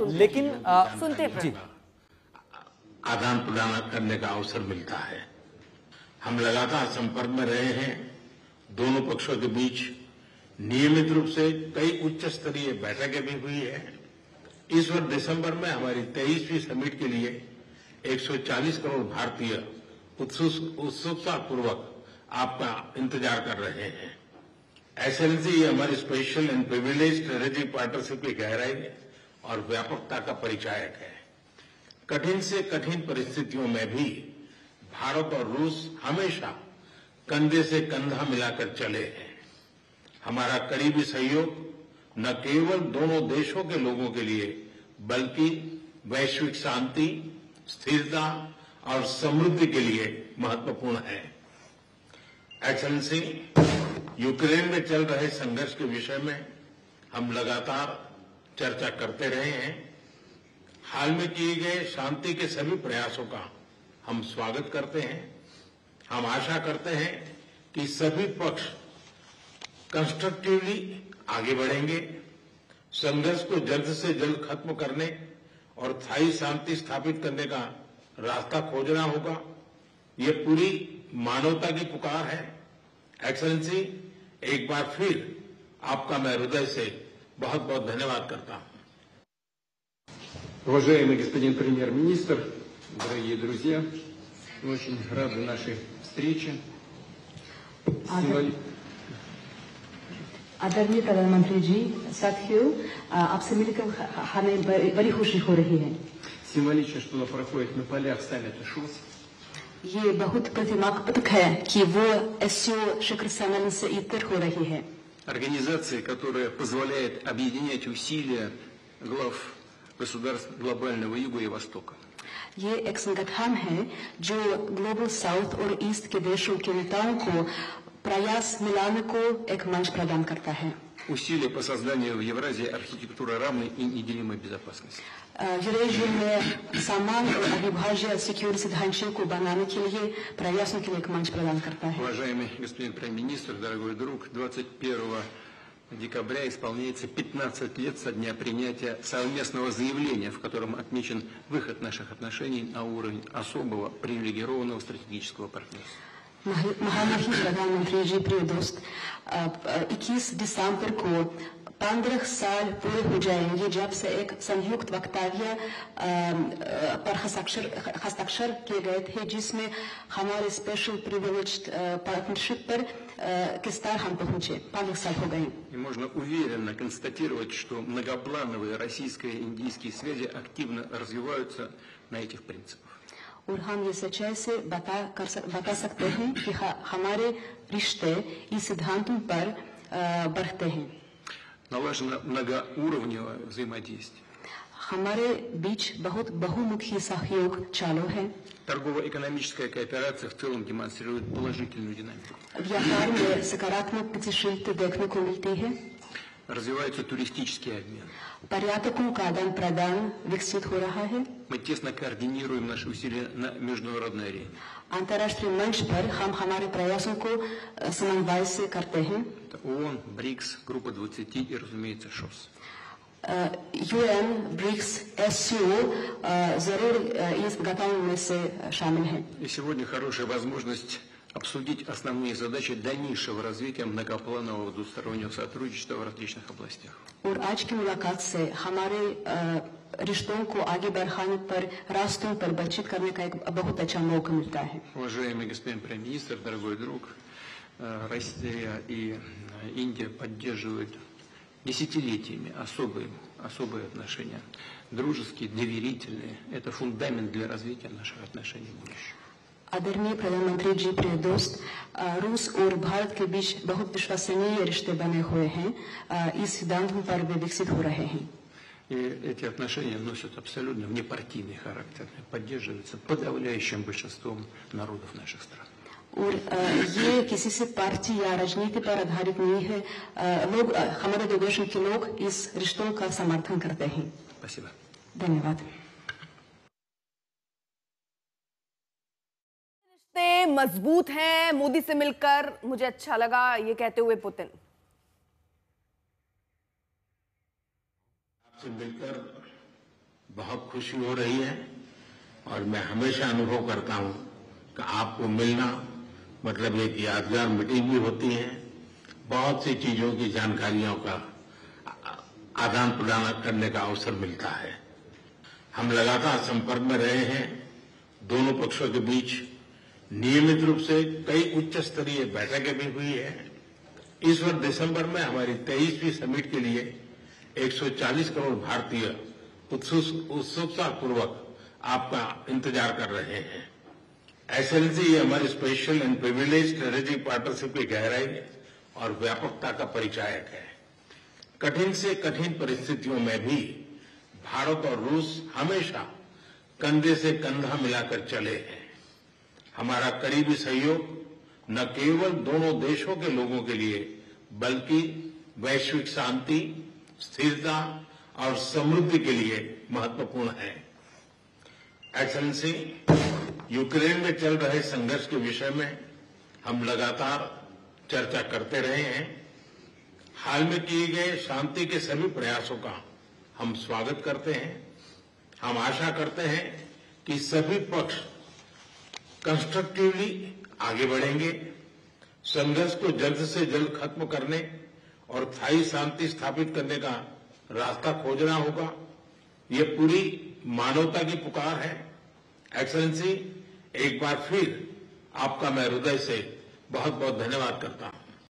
लेकिन सुनते जी आदान प्रदान करने का अवसर मिलता है। हम लगातार संपर्क में रहे हैं। दोनों पक्षों के बीच नियमित रूप से कई उच्च स्तरीय बैठकें भी हुई है। इस वर्ष दिसंबर में हमारी 23वीं समिट के लिए 140 करोड़ भारतीय उत्सुकता पूर्वक आपका इंतजार कर रहे हैं। एक्सेलेंसी, ये हमारी special and privilege strategic partnership की गहराई और व्यापकता का परिचायक है। कठिन से कठिन परिस्थितियों में भी भारत और रूस हमेशा कंधे से कंधा मिलाकर चले हैं। हमारा करीबी सहयोग न केवल दोनों देशों के लोगों के लिए बल्कि वैश्विक शांति, स्थिरता और समृद्धि के लिए महत्वपूर्ण है। एक्सेलेंसी, यूक्रेन में चल रहे संघर्ष के विषय में हम लगातार चर्चा करते रहे हैं। हाल में किए गए शांति के सभी प्रयासों का हम स्वागत करते हैं। हम आशा करते हैं कि सभी पक्ष कंस्ट्रक्टिवली आगे बढ़ेंगे। संघर्ष को जल्द से जल्द खत्म करने और स्थायी शांति स्थापित करने का रास्ता खोजना होगा। ये पूरी मानवता की पुकार है। एक्सेलेंसी, एक बार फिर आपका मैं हृदय से बहुत बहुत धन्यवाद करता हूं। Уважаемый господин премьер-министр, дорогие друзья, мы очень рады нашей встрече. आदरणीय प्रधानमंत्री जी, साथियों, आपसे मिलकर हमें बड़ी खुशी हो रही है। Символично, что она проходит на полях саммита ШОС. ये बहुत प्रतिमात्मक है कि वो एससीओ शिखर सम्मेलन से इतर हो रही है। Организация, которая позволяет объединять усилия глав государств глобального Юга и Востока. ये एक संगठन है जो ग्लोबल साउथ और ईस्ट के देशों के नेताओं को प्रयास मिलाने को एक मंच प्रदान करता है। Усилия по созданию в Евразии архитектуры равной и неделимой безопасности. यूरेशिया में समान और अविभाज्य सिक्योरिटी ढांचे को बनाने के लिए प्रयासों के लिए एक मंच प्रदान करता है। Уважаемый господин премьер-министр, дорогой друг, 21 декабря исполняется 15 лет со дня принятия совместного заявления, в котором отмечен выход наших отношений на уровень особого привилегированного стратегического партнерства. महामहिम प्रधानमंत्री जी, प्रिय दोस्त, 21 दिसंबर को 15 साल पूरे हो जाएंगे जब से एक संयुक्त वक्तव्य पर हस्ताक्षर किए गए थे, जिसमें हमारे स्पेशल प्रिविलेज्ड पार्टनरशिप पर किस तरह हम पहुंचे। 15 साल हो गए। И можно уверенно констатировать, что многоплановые российско-индийские связи активно развиваются на этих принципах. और हम ये सच्चाई से बता सकते हैं कि हमारे रिश्ते इस सिद्धांतों पर बढ़ते हैं। Налажено многоуровневое взаимодействие. हमारे बीच बहुत बहुमुखी सहयोग चालू है। Торгово-экономическая кооперация в целом демонстрирует положительную динамику. व्यापार में सकारात्मक गतिशीलता देखने को मिलती है। Развивается туристический обмен. पर्यटकों का आदान प्रदान विकसित हो रहा है। Мы тесно координируем наши усилия на международной арене. अंतर्राष्ट्रीय मंच पर हम हमारे प्रयासों को समन्वय से करते हैं। Это ООН, БРИКС, Группа 20 и, разумеется, ШОС. यूएन, ब्रिक्स, एससीओ जरूर इस गठन में से शामिल हैं। И сегодня хорошая возможность обсудить основные задачи дальнейшего развития многопланового двустороннего сотрудничества в различных областях. और आज की मुलाकात से हमारे रिश्तों को आगे बढ़ाने पर रास्तों पर बातचीत करने का एक बहुत अच्छा मौका मिलता है। Уважаемый господин премьер-министр, дорогой друг, Россия и Индия поддерживают десятилетиями особые отношения, дружеские, доверительные. Это фундамент для развития наших отношений в будущем. आदरणीय प्रधानमंत्री जी, प्रिय दोस्त, रूस और भारत के बीच बहुत विश्वसनीय रिश्ते बने हुए हैं। इस सिद्धांतों पर वे विकसित हो रहे हैं। И эти отношения носят абсолютно внепартийный характер, поддерживаются подавляющим большинством народов наших стран. और ये किसी से पार्टी या राजनीति पर आधारित नहीं है। लोग, हमारे दो देशों के लोग इस रिश्तों का समर्थन करते हैं। Спасибо. धन्यवाद। रिश्ते मजबूत हैं। मोदी से मिलकर मुझे अच्छा लगा, ये कहते हुए पुतिन। आपसे मिलकर बहुत खुशी हो रही है और मैं हमेशा अनुभव करता हूं कि आपको मिलना मतलब एक यादगार मीटिंग भी होती है, बहुत सी चीजों की जानकारियों का आदान प्रदान करने का अवसर मिलता है। हम लगातार संपर्क में रहे हैं। दोनों पक्षों के बीच नियमित रूप से कई उच्च स्तरीय बैठकें भी हुई है। इस वर्ष दिसंबर में हमारी 23वीं समिट के लिए 140 करोड़ भारतीय उत्सुकता पूर्वक आपका इंतजार कर रहे हैं। एक्सेलेंसी, ये हमारी special and privilege strategic partnership की गहराई और व्यापकता का परिचायक है। कठिन से कठिन परिस्थितियों में भी भारत और रूस हमेशा कंधे से कंधा मिलाकर चले हैं। हमारा करीबी सहयोग न केवल दोनों देशों के लोगों के लिए बल्कि वैश्विक शांति, स्थिरता और समृद्धि के लिए महत्वपूर्ण है। एक्सेलेंसी, यूक्रेन में चल रहे संघर्ष के विषय में हम लगातार चर्चा करते रहे हैं। हाल में किए गए शांति के सभी प्रयासों का हम स्वागत करते हैं। हम आशा करते हैं कि सभी पक्ष कंस्ट्रक्टिवली आगे बढ़ेंगे। संघर्ष को जल्द से जल्द खत्म करने और स्थायी शांति स्थापित करने का रास्ता खोजना होगा। ये पूरी मानवता की पुकार है। एक्सेलेंसी, एक बार फिर आपका मैं हृदय से बहुत बहुत धन्यवाद करता हूं।